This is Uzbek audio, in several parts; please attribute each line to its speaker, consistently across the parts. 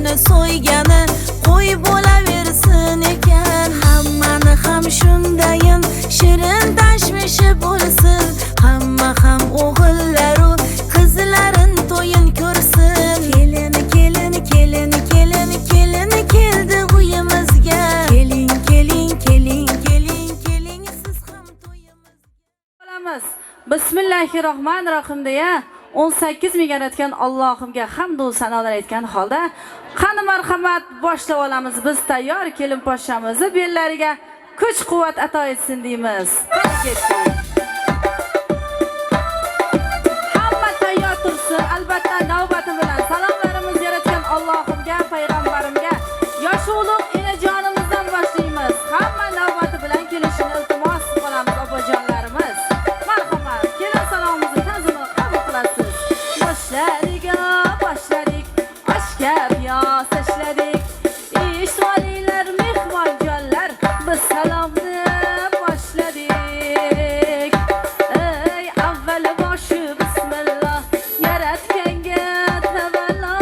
Speaker 1: qo'yni so'ygani qo'y bo'laversin ekan. Hammani ham shundayin shirin tashvishi bo'lsin. Hamma ham o'g'illaru qizlarin to'yin ko'rsin. Kelini kelini kelini kelini kelini keldi uyimizga. Keling keling keling keling keling siz ham to'yimizga.
Speaker 2: Bismillahirrohmanirrohim deya 18 ming yaratgan Allohimga hamd va sanolar aytgan holda qani marhamat boshlab olamiz. Biz tayyor, kelin poshshamizni bellariga kuch-quvvat ato etsin deymiz. Hamma tayyor tursin. Albatta navbati bilan salomlarimiz yaratgan Allohimga, payg'ambarimga, yosh ulug' enajonimizdan boshlaymiz. Hamma navbati bilan kelishini iltimos qilamiz opajonlarimiz. Marhamat, kelin salomimizni ta'zimini qabul qilasiz. Boshladik, oshga piyoz tashladik. Eshitolinglar mehmonjonlar, biz salomni boshladik. Ey avvali boshi bismillah, yaratganga tavallo.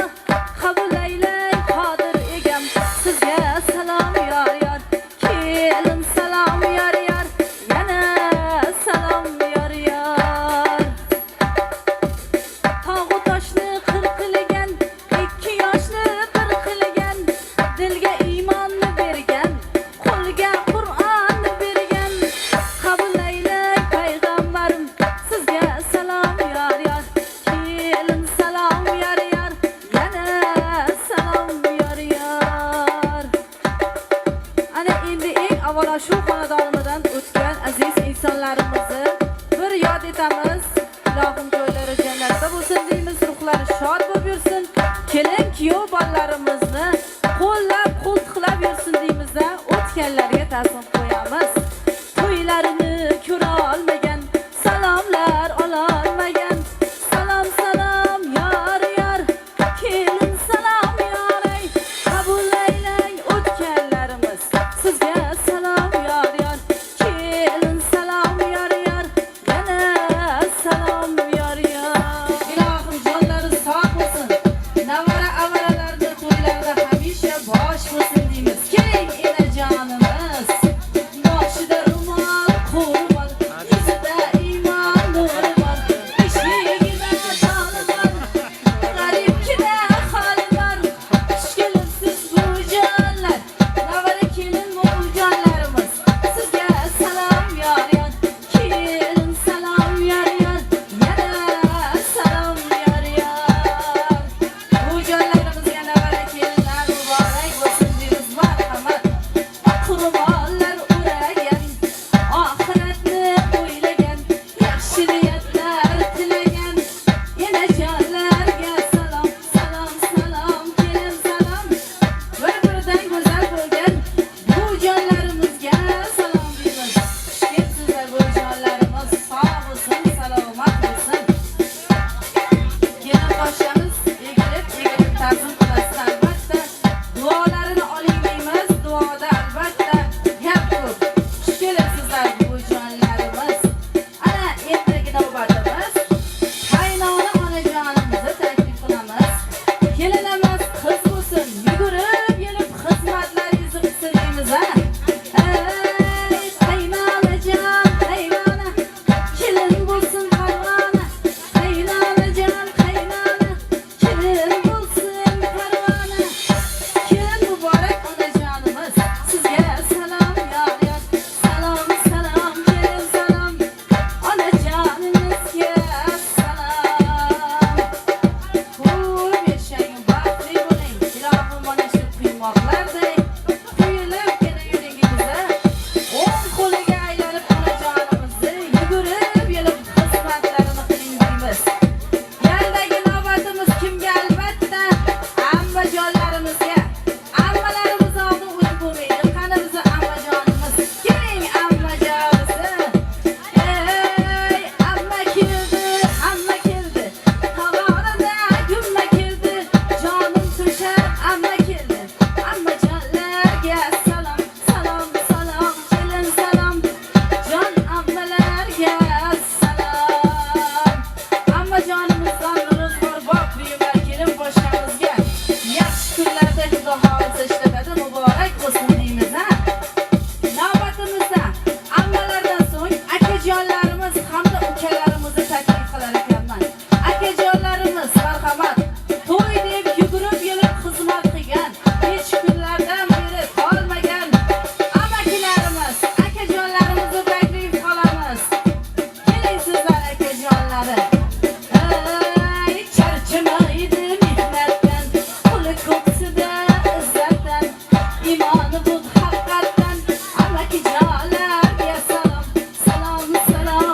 Speaker 2: Qabul aylang qodir egam, sizga salom yor yor. Kelin salom yor yor, yana salom yor yor. Tog'u toshni qirqilagan, ikki yoshni bir qilagan, dilga iymonni bergan, qo'lga Qur'onni bergan. Qabul aylang payg'ambarim, sizga salom yor yor. Kelin salom yor yor, yana salom yor yor. Ana endi eng avvalo shu xonadonimizdan o'tgan aziz insonlarimizni bir yod etamiz. Ilohim joylari jannatda bo'lsin deymiz, ruhlari shod bo'lib yursin. Kelin kuyov bolalarimizni qo'llab qo'ltiqlab yursin deymiz-da, o'tganlarga ta'zim qo'yamiz. To'ylarini ko'ra olmagan, salomlar ola olmagan, salom salom yor yor. Kelin salom yor ey, qabul aylang o'tganlarimiz, sizga salom yor yor. Kelin salom yor yor. onajonlarimiz hamda ukalarimizni taklif qilar ekanman. Akajonlarimiz marhamat, to'y deb yugurib kelib xizmat qilgan, hech kunlardan beri qolmagan amakilarimiz, akajonlarimizni taklif qilamiz. Keling sizlar akajonlari. Charchamaydi mehnatdan, puli ko'ksida izzatdan, imoni bu haqiqatdan. Amakijonlarga salom, salom, salom.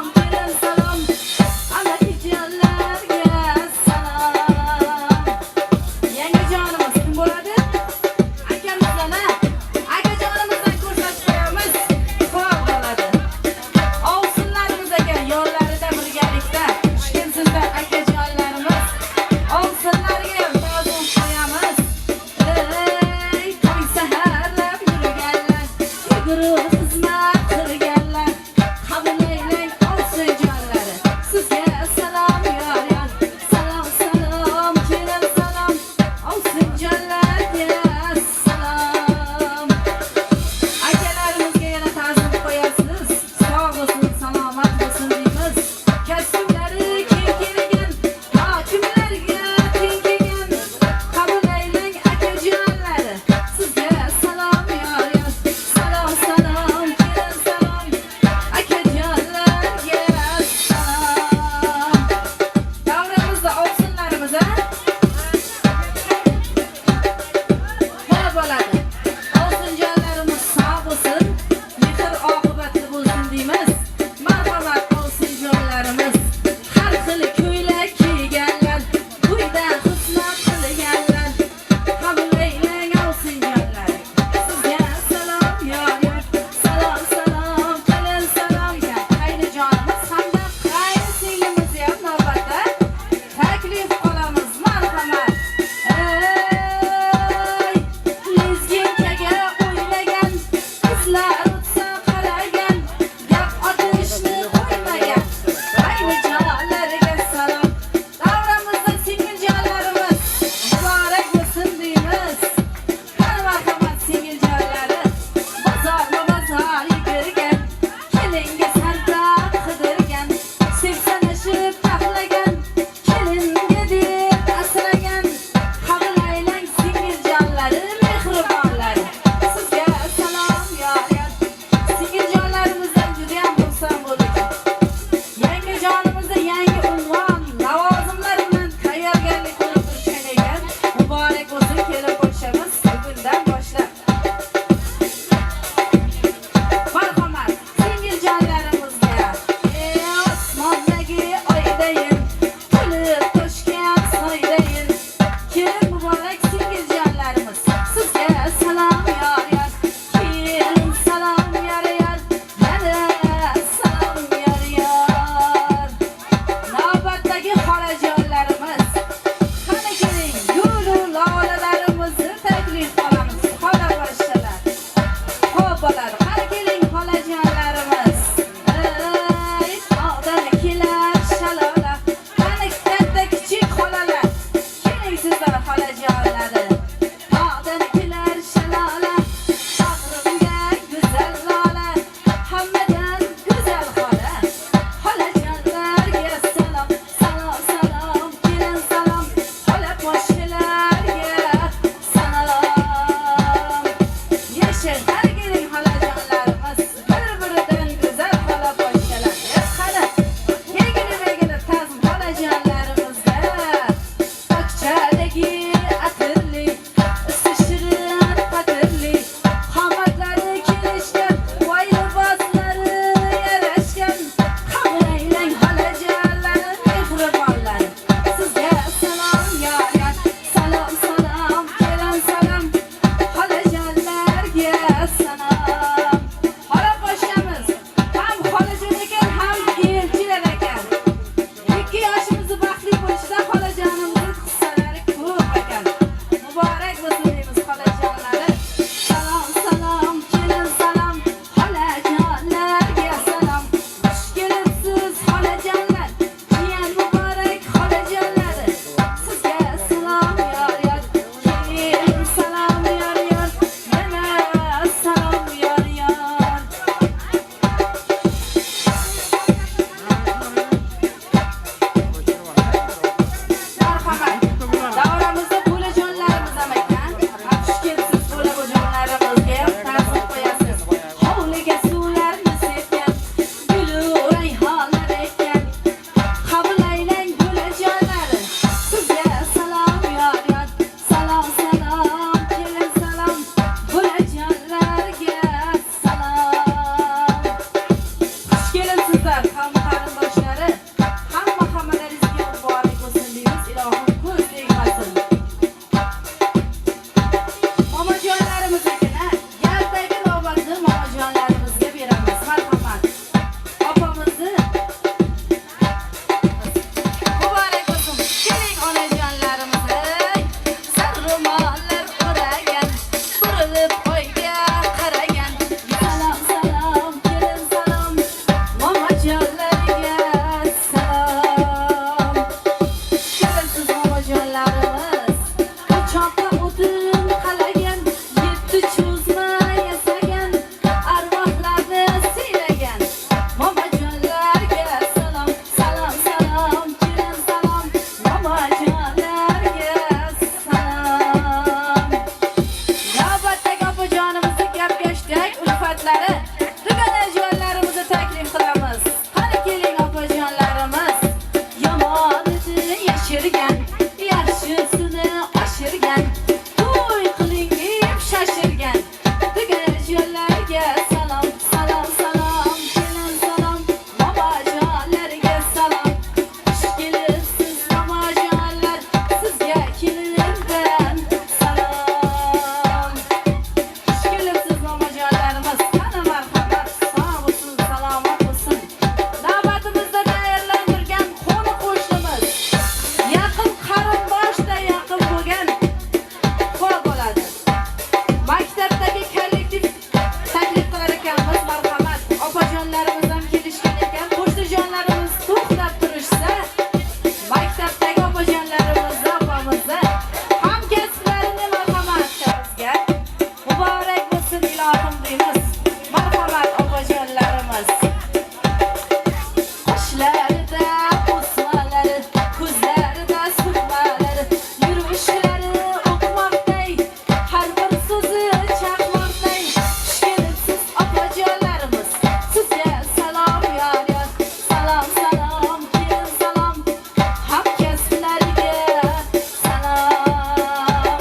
Speaker 2: do'stlar, hamma qarindoshlari, hammalaringizga muborak bo'lsin deymiz. Ilohim ko'z tegmasin. Momajonlarimiznikini galdagi navbatni momajonlarimizga beramiz. Marhamat. Opamizni muborak bo'lsin. Keling onajonlarimiz, sarro'mollar o'ragan, burilib oyga qaragan. Salom salom, kelin salom, momajonlarga salom. Kelinsiz momajonlarimiz, qachonqa o'tin qalagan, yetti cho'zma yasagan, arvohlarni siylagan. Momajonlarga salom, salom salom, kelin salom, momajonlarga salom. Navbatdagi opajonimizni gap-gashtak ulfatlari, tuganajonlarimizni taklif qilamiz. Qani keling opajonlarimiz, yomonini yashirgan, yaxshisini oshirgan, to'y qiling deb shashirgan. Tuganajonlarga salom, salom salom, kelin salom, momajonlarga salom. Xush kelibsiz momajonlar, sizga kelinimdan salom. Xush kelibsiz momajonlarimiz, qani marhamat, sog' bo'lsin, salomat bo'lsin. Navbatimizda tayyorlantirgan qo'ni qo'shnimiz, yaqin qarindoshda yaqin bo'lgan qo'l bo'ladi. Maktabdagi kollektiv taklif qilar ekanmiz, marhamat. Opajonlarimiz ham kelishgan ekan. Qo'shnijonlarimiz to'xtab turishsa, maktabdagi opajonlarimizni, opamizni, hamkasblarini marhamat bizga muborak bo'lsin ilohim deymiz. Marhamat opajonlarimiz. Qoshlarida o'smalari, ko'zlarida surmalari, yurishlari o'qmoqday, har bir so'zi chaqmoqday. Xush kelibsiz opajonlarimiz, sizga salom yor yor, salom salom, kelin salom, hamkasblarga salom.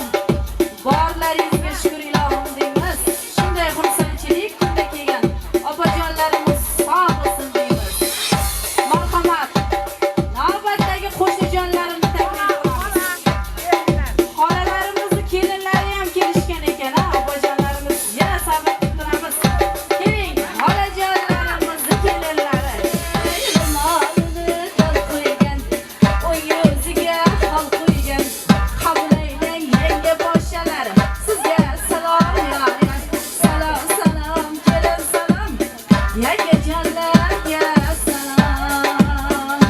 Speaker 2: Borlaringizga shukr ilohim deymiz. Shunday xursandchilik kunda kelgan opajonlarimiz sog' bo'lsin deymiz. Marhamat. Navbatdagi qo'shnijonlarimni taklif qilamiz. Xolalarimizni kelinlari ham kelishgan ekan, opajonlarimiz. Yana sabr qilamiz. Keling, xolajonlarimizni kelinlari. Ro'molini dal qo'ygan, o'ng yuziga xol qo'ygan, qabul aylang yangi boshchalar. Sizga salom yor yor, salom salom, kelin salom, yangijonlarga salom.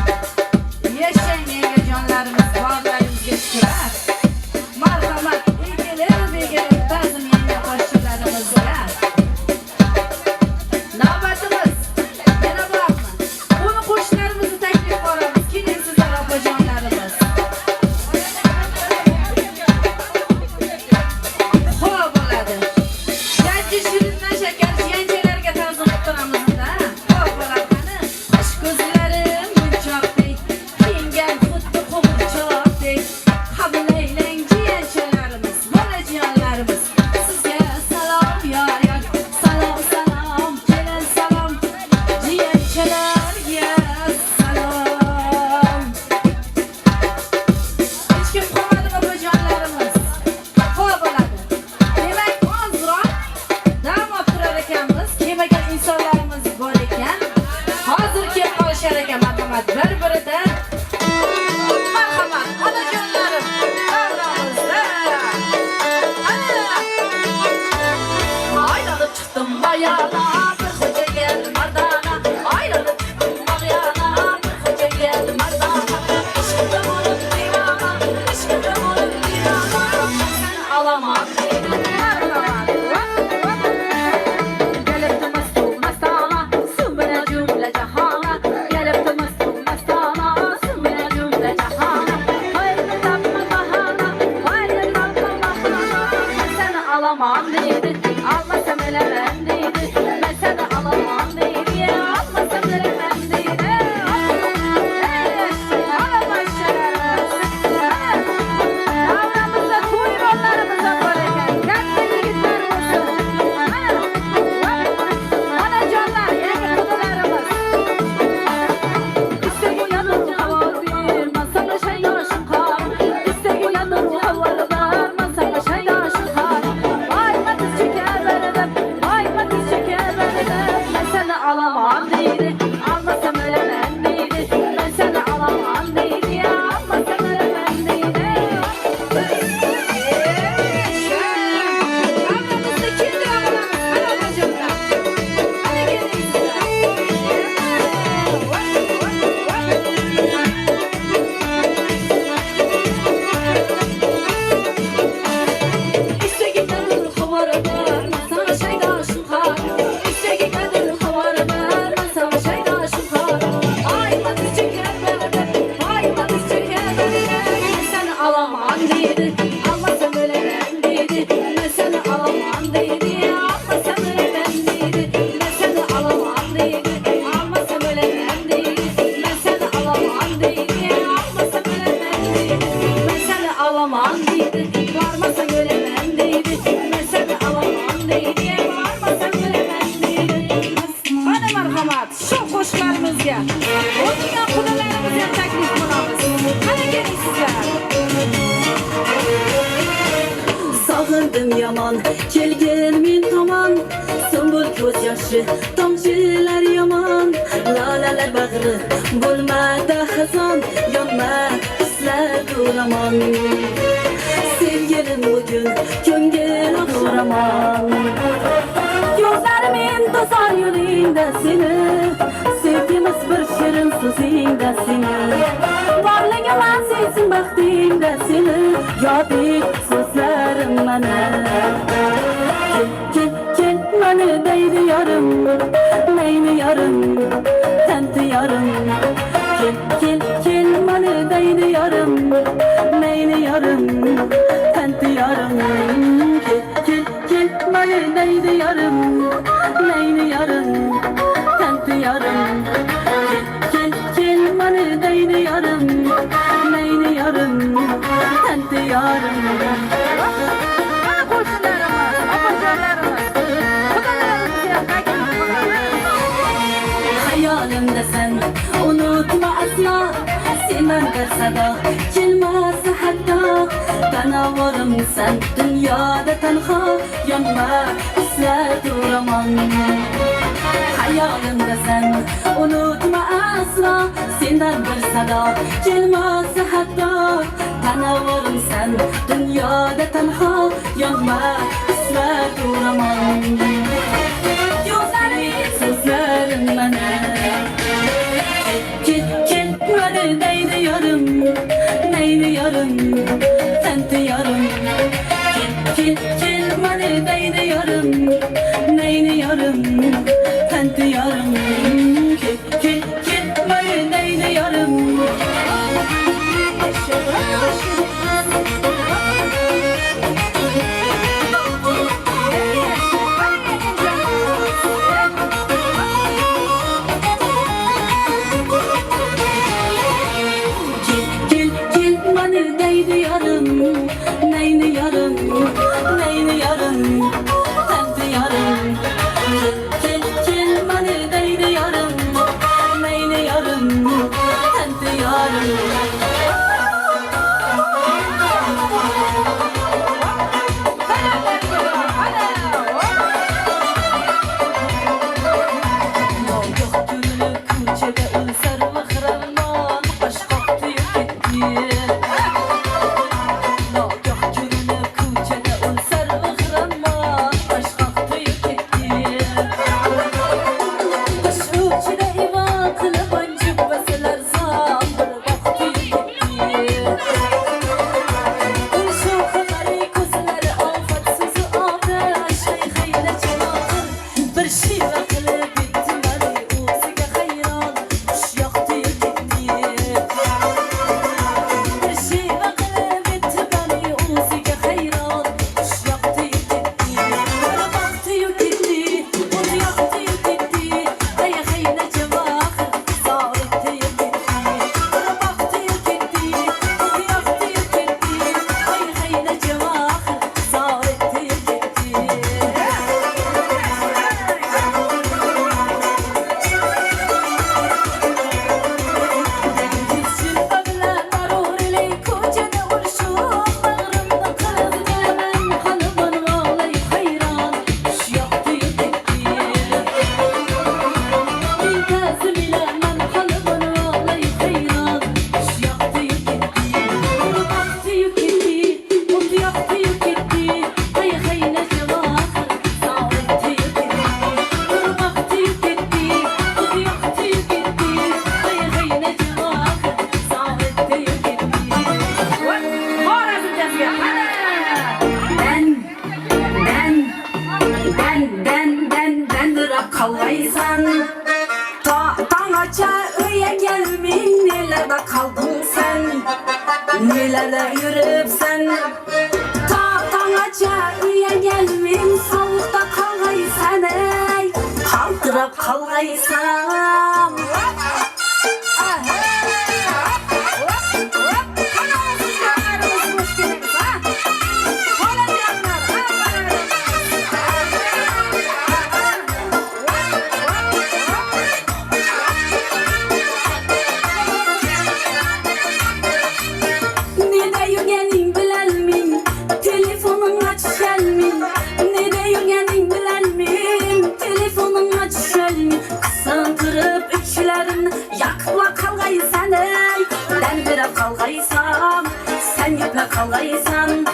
Speaker 2: Yashang yangijonlarimiz, borlaringizga shukrlar. Marhamat, egilib ta'zim yangi boshchalarimizga. Navbatimiz yana bormi? Qo'ni qo'shnilarimizni taklif qilamiz. Keling sizlar opajonlarimiz. Xo'p bo'ladi. Jajji shirindan shakar jiyanchalarga ta'zim qilamiz-da. Xo'p bo'ladi qani. Qish ko'zlarim munchoqdek, kiyingan xuddi qo'g'irchoqdek. Qabul aylang jiyanchalarimiz, bolajonlarimiz. Sizga salom yor yor, salom salom, kelin salom, jiyanchalarga salom. Hech kim qolmadimi opajonlarimiz? Xo'p bo'ladi. Demak, ozroq dam olib turar ekanmiz. Kelmagan insonlarimiz bor ekan. Hozir kelib qolishar ekan, marhamat. Bir-biridan marhamat, onajonlarim, davramizda. Aylanib chiqdim bayana, bir xo'jaga mardana. Aylanib chiqdim bag'yana, bir xo'jaga mardana. Ishqimda bo'lib divana, ishqimda bo'lib divana. Alamat kelibdi mastu mastona, suv bilan jumla jahona. Kelibdi mastu mastona, etimizga. O'tgan xudolarimiz ham taklif qilamiz. Qani keling sizlar.
Speaker 1: Sog'indim yomon kelgin men tomon, sumbul ko'z yoshi tomchilar yomon, lolalar bag'ri bo'lmadi xazon, yonma hislar to'ramon. Sevgilim bugün ko'ngil og'ramon, ko'zlarim to'sar yo'lingda seni, sevgimiz bir shirin so'zingda seni, borligim sensin baxtingda seni, yoding so'zlarim mana. Kel mani deydi yorim, mayli yorim, tanti yorim. Kel mani deydi yorim, mayli yorim, tanti yorim. Kel mani deydi yorim, mayli yorim, tanti yorim. Kel mani deydi yorim, mayli yorim, tanti yorim.
Speaker 2: Mana qo'shnilarimiz, opajonlarimiz. Xudolarimiz ham taklif qilamiz.
Speaker 1: Hayolimda sen unutma aslo, sendan bir sado kelmasa hatto, tanovurim sen dunyoda tanho, yonma hislar to'ramon. Hayolimda sen unutma aslo, sendan bir sado kelmasa hatto, tanovurim sen dunyoda tanho, yonma hislar to'ramon. Sözlerim bana Kel mani deydi yorim, mayli yorim, tanti yorim. Kel mani deydi yorim, mayli yorim, tanti yorim. Kel mani deydi yorim.
Speaker 3: Kalmaysan Tağaça öye gelmin, nelerde kaldın sen, nelerde yürüp sen. Tağaça öye gelmin, soğukta kalmaysan ey, kaldırıp kalmaysan. Yakıpla kalgaysan ey, dendirep kalgaysam. Sen yüple kalgaysan,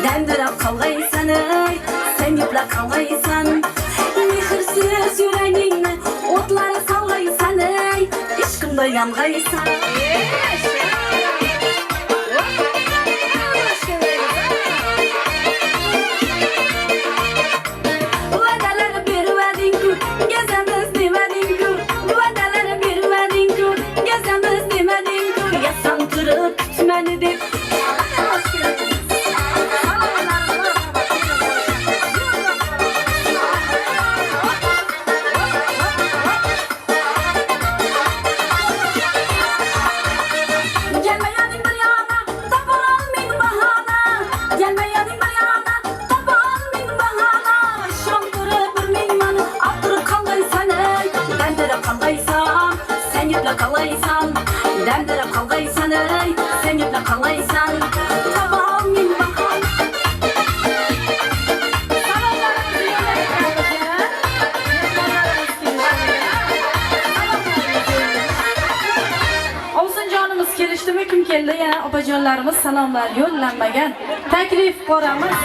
Speaker 3: dendirep kalgaysan ey, sen yüple kalgaysan. Mehirsiz yüreğini otlara salgaysan ey, işkımda yangaysan. Vadaları bir verdin gezemiz demedin ku. Vadaları bir verdin gezemiz demedin ku. Yasan kırıp kütmeni dip. Gelmeyedin bir yana, tapa almayın bahana. Gelmeyedin bir yana, tapa almayın bahana. Şandırı bir meymanı, attırıp kalgaysan ey. Dendirip kalgaysam, sen yüple kalgaysan. Dendirip kalgaysan ey, sen yüple kalgaysan. Tapa almayın bahana.
Speaker 2: Olsun canımız kelişti mi kim keldi yana opajonlarımız salomlar yo'llanmagan. Taklif ko'ramiz.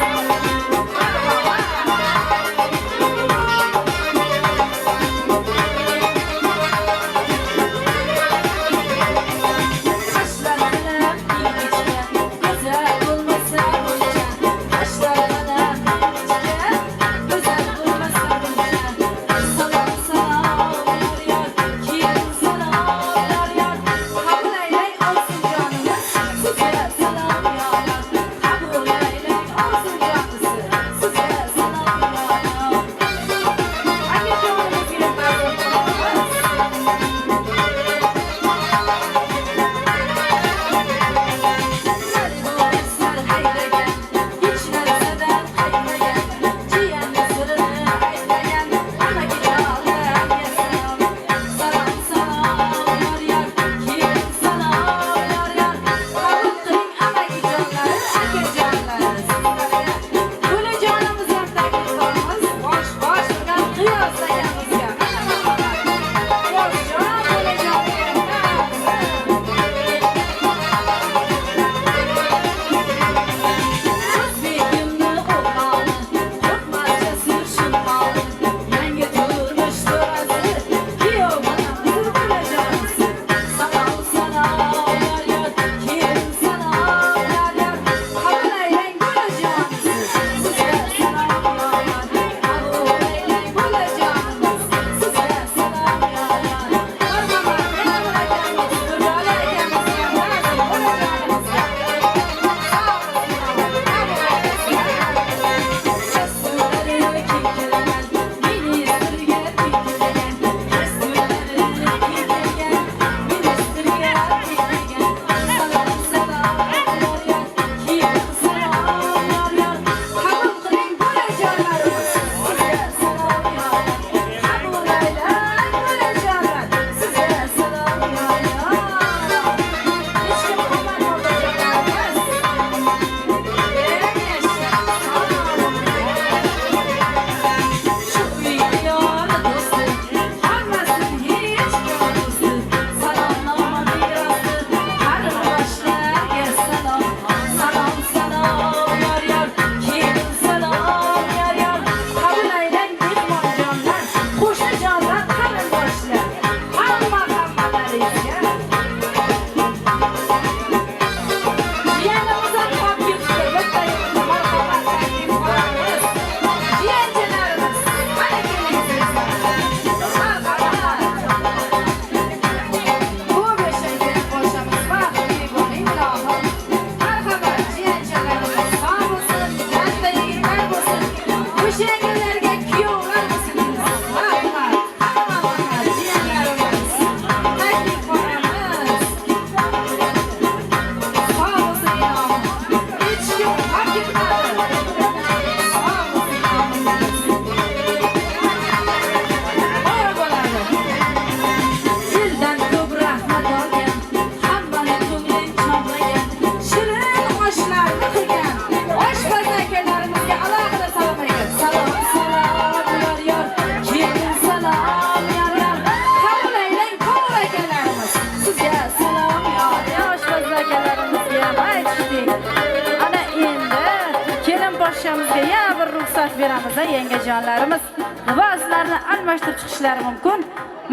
Speaker 2: beramiz yengejonlarimiz. Liboslarni almashtirib chiqishlari mumkin.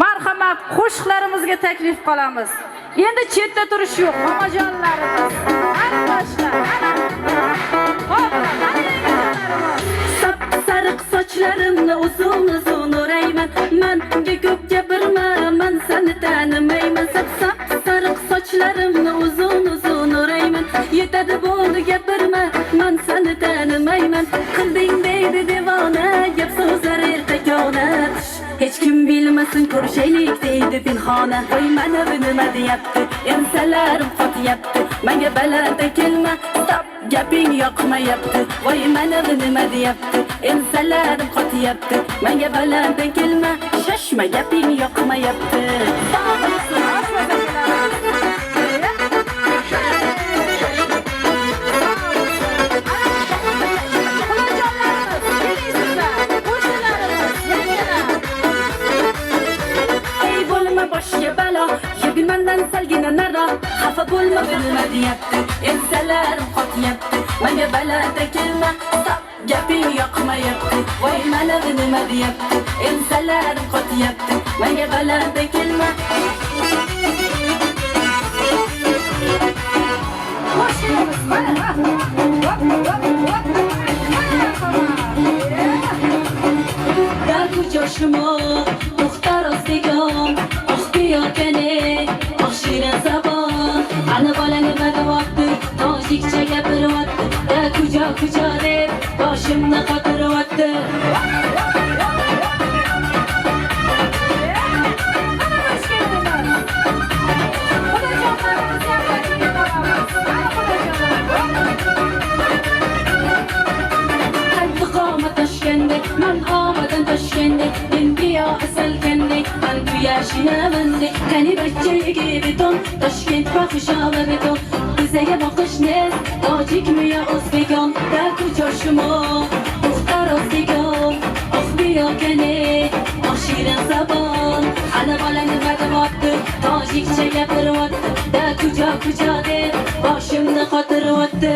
Speaker 2: Marhamat, qo'shiqlarimizga taklif qilamiz. Endi chetda turish yo'q, onajonlarimiz. Almashlar.
Speaker 1: Sariq sochlarimni uzun o'rayman. Menga ko'p gapirma, men seni tanimayman. Sariq sochlarimni uzun o'rayman. Yetadi bo'ldi gapirma, men seni tanimayman. Qilding deydi devona, gap so'zlar ertakona. Hech kim bilmasin, ko'rishaylik deydi pinhona. Voy mana bu nima deyapti, ensalarim qotyapti. Menga balanda kelma, stop, gaping yoqmayapti. Voy mana bu nima deyapti, ensalarim qotyapti. Menga balanda kelma, shoshma, gaping yoqmayapti. Boshga balo, yigin mendan salgina naro. Xafa bo'lma, nima deyapti, ensalarim qotyapti. Menga balada kelma, stop, gaping yoqmayapti. Voy mana bu nima deyapti, ensalarim qotyapti. Menga balada kelma. Darku joshimo, to'xtar ostigom. Yokane, shirin zabon. Ana bola nima deyapti, tojikcha gapiryapti. Da kujo deb boshimni qotiryapti. Men omadan toshgandek, dunyo asalgandek, qalbi yashinavandek. Qani bachchaga beton, Toshkent fohishona beton. Bizaga boqishni, tojikmi yo o'zbekon? Da kujoshimo, to'xtar ostigom. Yokane, shirin zabon. Ana bola nima deyapti, tojikcha gapiryapti. Da kujo deb boshimni qotiryapti.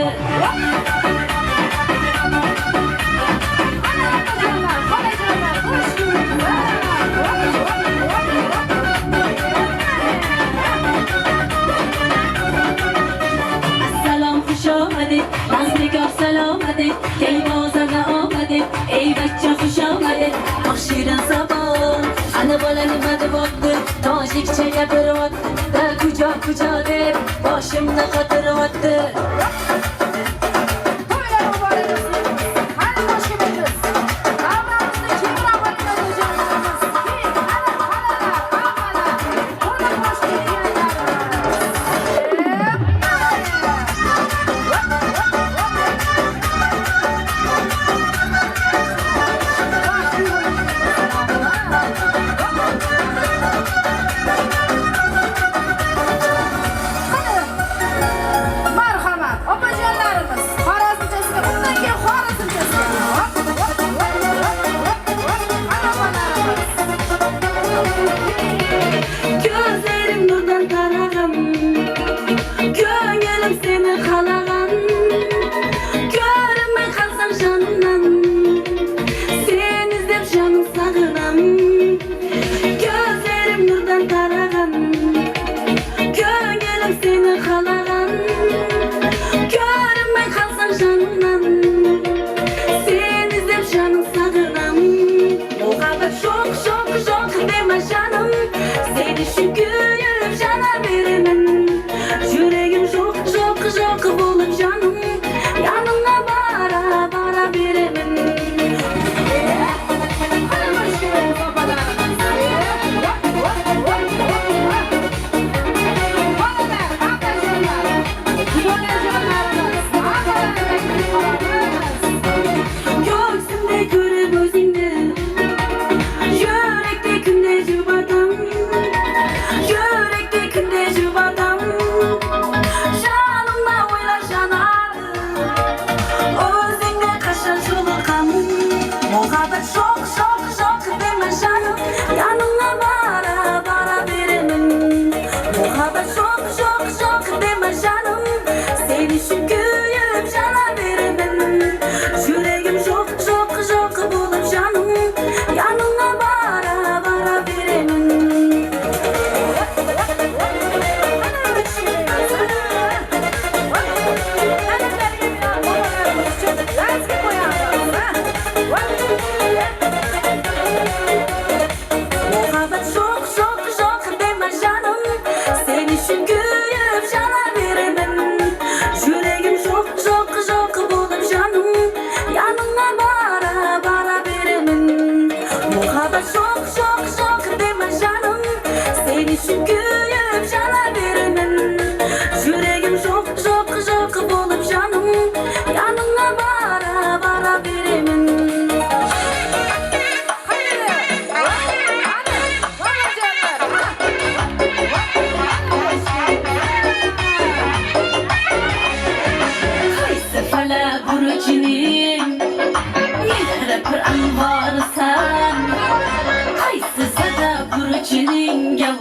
Speaker 1: Nazlikor salomati, keng bozorga omadi. Ey bachcha xush omadi, shirin sabon. Ana bola nima deyapti, tojikcha gapiryapti. Da kujo deb boshimni qotiryapti.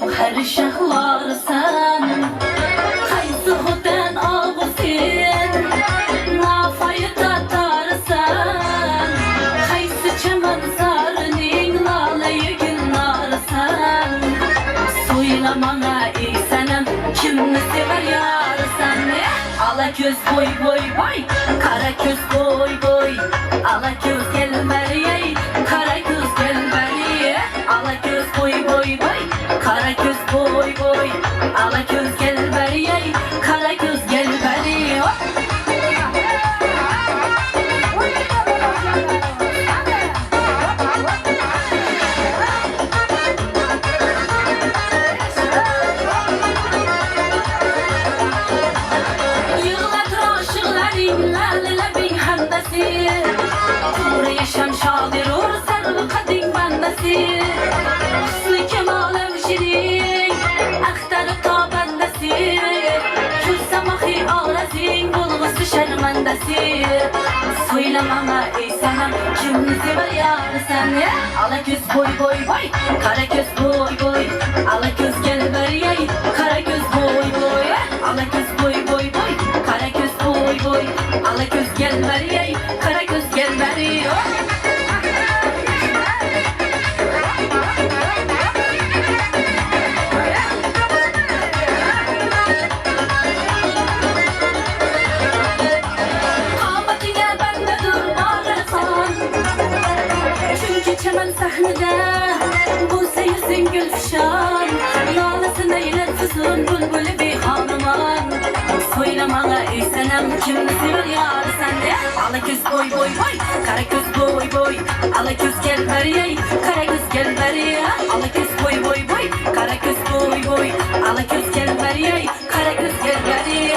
Speaker 1: gavhar şahlarsan Qaysı hudan ağusin Nafayı tatarsan Qaysı çaman sarının Lalayı gülnarsan Soylamana ey senem Kimni sever yarsan Ala göz boy boy boy Kara göz boy boy Ala göz gelmer yey Kara göz gelmer yey Ala göz boy boy boy Kara göz boy boy Ala göz gelmer yey Kara göz gelmer yey Yığlatır aşıqların Laleler bin handası Kuru yaşam şadir Ur sarı kadın bandası Hüsnü kemalım şirin Aktarıp ta bandası Külsamahi ağrazın Bulgusu şermandası Söylemama ey sanam Kimni sever yarsan Ala göz boy boy boy Kara göz boy boy Ala göz gel ver yey Kara göz boy boy Ala göz boy boy boy Kara göz boy boy Ala göz gel ver yey Kara göz gel ver yey Qabatine bende dur bağırsan Çünkü çemen sahnede Bu seyirsin gülfşan Lalasını eyler füsun Bülbülü bir hanıman Söylemana ey senem Kimni sever yar sende Ala göz boy boy boy Kara göz boy boy Ala göz gel ver yey Kara göz gel ver yey Ala göz boy boy boy Kara göz boy boy Ala göz gel ver yey Kara göz gel ver yey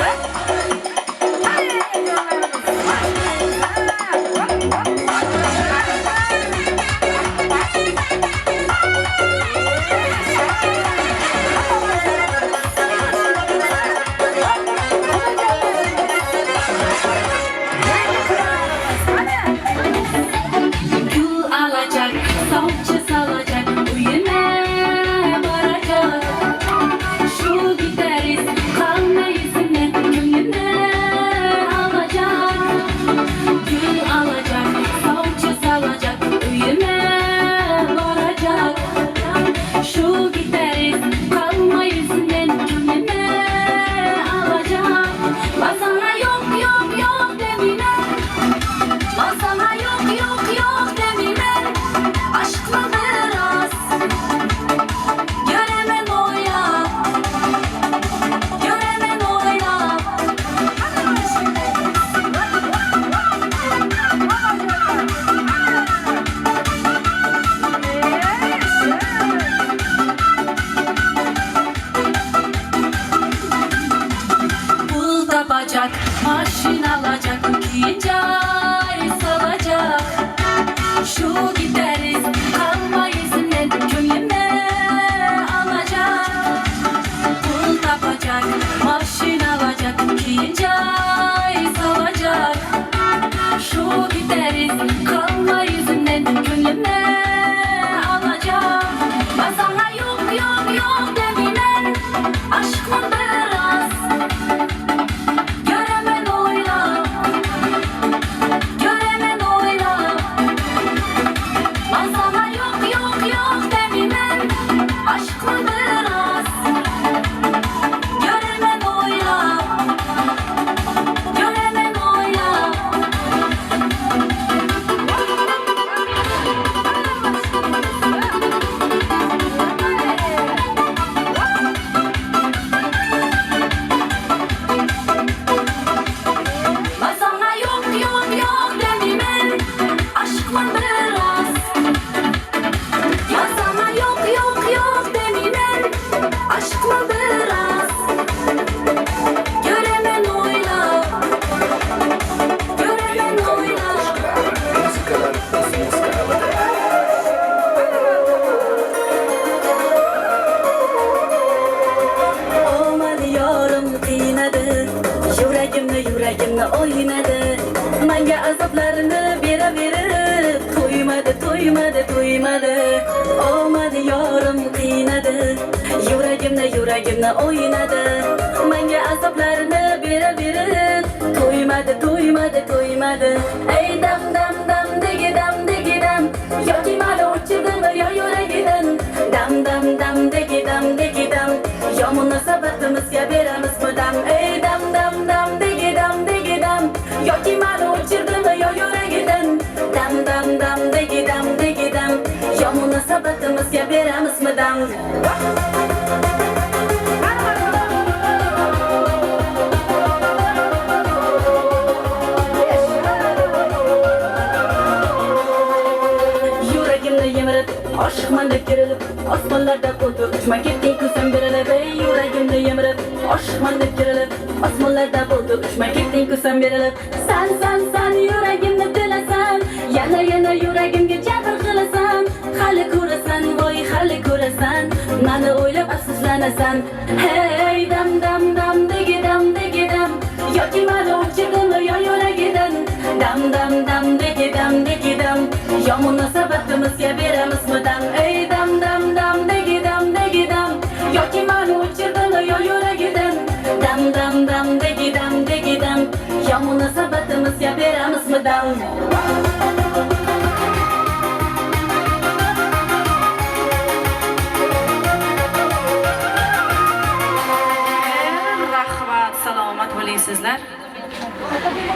Speaker 1: Gül alacak, savcı salacak, uyuma varacak. Şu gideriz, kalmayız ne gönlüme alacak. Gül alacak, savcı salacak, uyuma varacak. Şu gideriz, kalmayız ne gönlüme alacak. Basana yok yok yok demine. Basana yok yok yok demine Aşkla biraz Göremem oyla Göremem oyla Bul da bacak Maşin alacak Giyince ay salacak Şu gideriz Kalmayız ne Gönlüme alacak Bul da bacak Maşin alacak Giyince ay salacak Şu gideriz Kalmayız ne Gönlüme alacak Basana yok yok yok demine Aşkla biraz Göremen oyla Göremen oyla Basana yok yok yok demine Aşkla biraz Göremen oyla Göremen oyla Basana yok yok yok demine Aşkla biraz Basana yok yok yok demine Aşkla biraz Göremen oyla Göremen oyla
Speaker 4: Muzikalar uzun skalada.
Speaker 1: Olmadı yorum kıynadı Yüreğimle oynadı Manga azaplarını bire verip Toymadı to'ymadi to'ymadi olmadi yorim qiynadi yuragimni o'ynadi menga azoblarni bera to'ymadi ey dam degi dam yoki mali o'chirdimi yo yuragidan dam degi dam yo munosabatimizga beramizmi dam ey dam degi dam yoki mali o'chirdimi yo yuragidan dam degi dam yo munosabatimizga beramizmi dam Aşkman deb kerilib, osmonlarda bo'ldi uchma ketding ko'zim berilib ey yuragimni yemirib Aşkman deb kerilib, osmonlarda bo'ldi uchma ketding ko'zim berilib San yuragimni tilasan yana yuragimga jabr qilasan Hali ko'rasan meni o'ylab afsuslanasan Hey dam degi dam yoki meni o'chirdimi yo yuragidan dam degi dam yo munosabatimizga beramizmi dam ey dam degi dam yoki meni o'chirdimi yo yuragidan dam degi dam yo munosabatimizga beramizmi dam
Speaker 2: Salomat bo'laysizlar.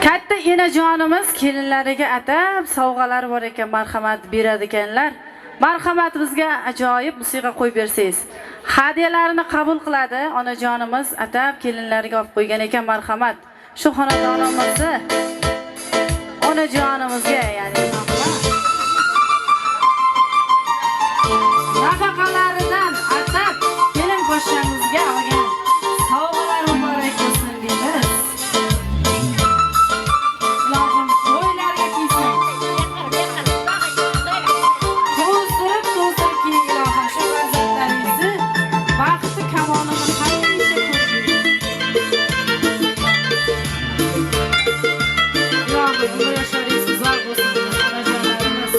Speaker 2: Katta enajonimiz kelinlariga atab sovg'alar bor ekan, marhamat beradi ekanlar. Marhamat bizga ajoyib musiqa qo'yib bersangiz. Hadiyalarini qabul qiladi onajonimiz atab kelinlariga olib qo'ygan ekan, marhamat. Shu xonadonimizni onajonimizga, ya'ni nafaqalaridan atab kelin poshshamizga olgan sovg'alar muborak bo'lsin deymiz. Ilohim to'ylarga kiysin. To'zdirib kiying ilohim shu farzandlaringizni baxti kamolini hamisha ko'ring. Ilohim umr yoshlaringiz uzoq bo'lsin onajonlarimiz.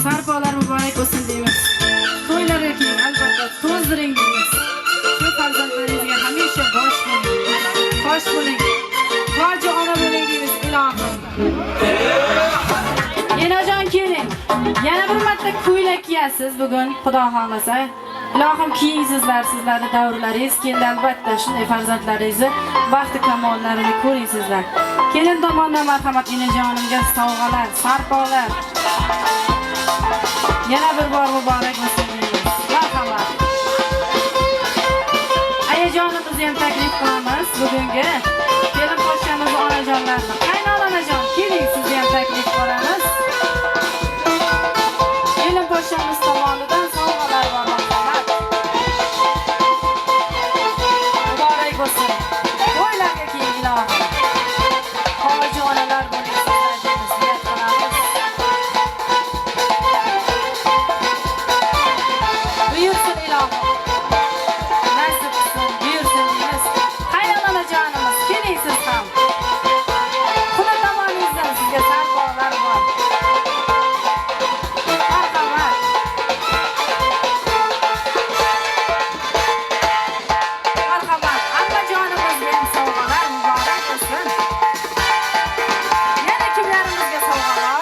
Speaker 2: Sarpolar muborak bo'lsin deymiz. To'ylarga keling, albatta to'zdiring deymiz. Shu farzandlaringizga hamisha bosh bo'ling. Toji ona bo'ling deymiz ilohim. Enajon keling. Yana bir marta ko'ylak kiyasiz bugun, Xudo xolasa. Ilohim kiying sizlarni davrlaringiz keldi, albatta shunday farzandlaringizni baxti kamollarini ko'ring sizlar. Kelin tomonidan marhamat enajonimga sovg'alar, sarpolar yana bir bor muborak bo'lsin deymiz. Marhamat. Ayajonimizni ham taklif qilamiz bugungi kelin poshshamiz onajonlarni. Qaynona onajon, keling sizni ham taklif qilamiz. Kelin poshshamiz tomonidan sovg'alar bor, marhamat. Muborak bo'lsin. To'ylarga keling ilohim. Hoji onalar bo'linglar deymiz, niyat qilamiz. Buyursin ilohim. Nasib qilsin, buyursin deymiz. Qaynona onajonimiz, keling siz ham. Xudo tomoningizdan sizga sarpolar bor. Marhamat. Marhamat. Ammajonimizga ham sovg'alar muborak bo'lsin. Yana kimlarimizga sovg'alar?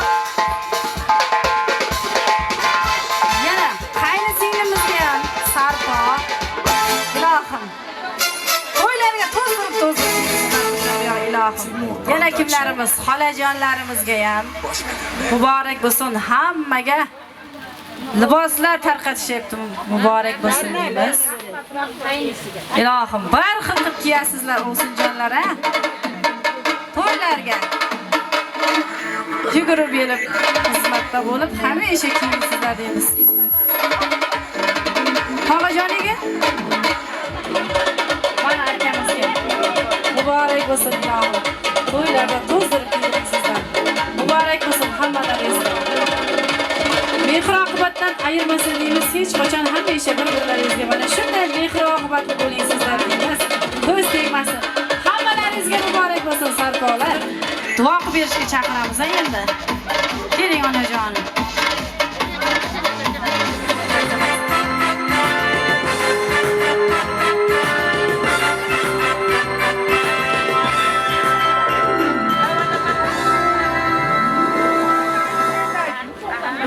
Speaker 2: Yana qayni singlimizga ham sarpo. Ilohim. To'ylarga to'zdirib ya ilohim. Yana kimlarimiz? Xolajonlarimizga ham muborak bo'lsin. Hammaga liboslar tarqatishyapti. Muborak bo'lsin deymiz. Ilohim, bir xil qilib kiyasizlar o'sinjonlar a. To'ylarga yugurib yelib xizmatda bo'lib hamisha kiyingsizlar deymiz. Tog'ajoniga mana akamizga muborak bo'lsin ilohim. To'ylarda to'zdirib kiyingizlar. Muborak bo'lsin hammalaringizga. Mehr oqibatdan bir-biridan ayirmasin deymiz. Hech qachon hamisha bir-birlaringizga mana shunday mehr-oqibatli bo'ling sizlar deymiz. Ko'z tegmasin. Hammalaringizga muborak bo'lsin sarkolar. Duo qilib berishga chaqiramiz endi. Keling onajonim.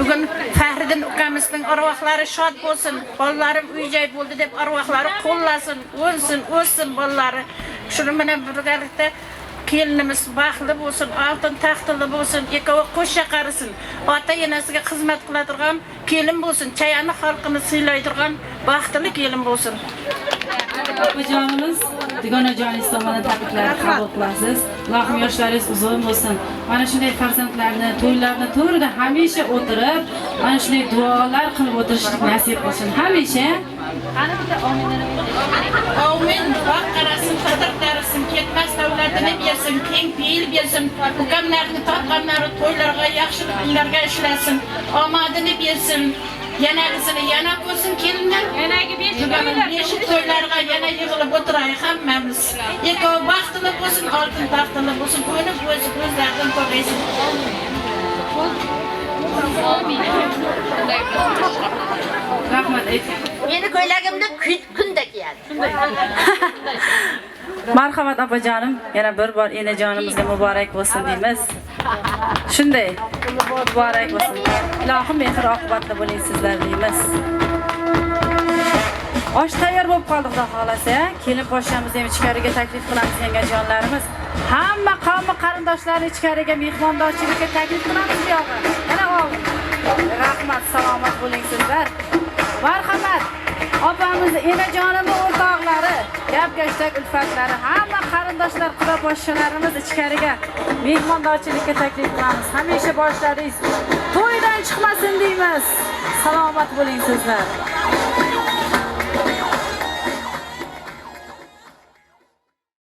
Speaker 5: Bugun Fahriddin ukamizning arvohlari shod bo'lsin. Bolalarim uy-joy bo'ldi deb arvohlari qo'llasin, o'ssin bolalari. Shuni bilan birgalikda kelinimiz baxtli bo'lsin, oltin taxtli bo'lsin, ikkovi qo'shcha qarisin. Ota-enasiga xizmat qiladigan kelin bo'lsin, chayani xalqini siylaydigan baxtli kelin bo'lsin.
Speaker 2: Opajonimiz, dugonajoningiz tomonidan tabriklarni qabul qilasiz. Allohim yoshlaringiz uzun bo'lsin. Mana shunday farzandlarni, to'ylarni to'rida hamisha o'tirib, mana shunday duolar qilib o'tirishni nasib qilsin. Hamisha. Qani bitta
Speaker 5: Amin. Vaqt qarasin, qadr qarasin, ketmas davlatini bersin, keng peyil bersin. Ukamlarni topganlari to'ylarga, yaxshilik kunlarga ishlasin. Omadini bersin. Yanasini yana bo'lsin kelinlar. Yanagi 5 to'ylarga yana yig'ilib o'tiraylik hammamiz. Ikkovi baxtli bo'lsin, oltin taxtli bo'lsin, ko'nib o'zlaridan to'laysin.
Speaker 2: rahmat ayting.
Speaker 6: Meni ko'ylagimda kunda kiyadi.
Speaker 2: Marhamat opajonim, yana bir bor enajonimizga muborak bo'lsin deymiz. Shunday muborak bo'lsin. Ilohim mehr oqibatli bo'ling sizlar deymiz. Osh tayyor bo'lib qoldi xudo xolasa. Kelin poshshamizni ham ichkariga taklif qilamiz yangajonlarimiz. Hamma qavmi qarindoshlarini ichkariga mehmondorchilikka taklif qilamiz bu yog'i. Yana ol. Rahmat, salomat bo'ling sizlar. Marhamat. Opamizni, enajonimning o'rtoqlari, gap-gashtak ulfatlari, hamma qarindoshlar, qiroposhchalarimiz ichkariga mehmondorchilikka taklif qilamiz. Hamisha boshlaringiz to'ydan chiqmasin deymiz. Salomat bo'ling sizlar.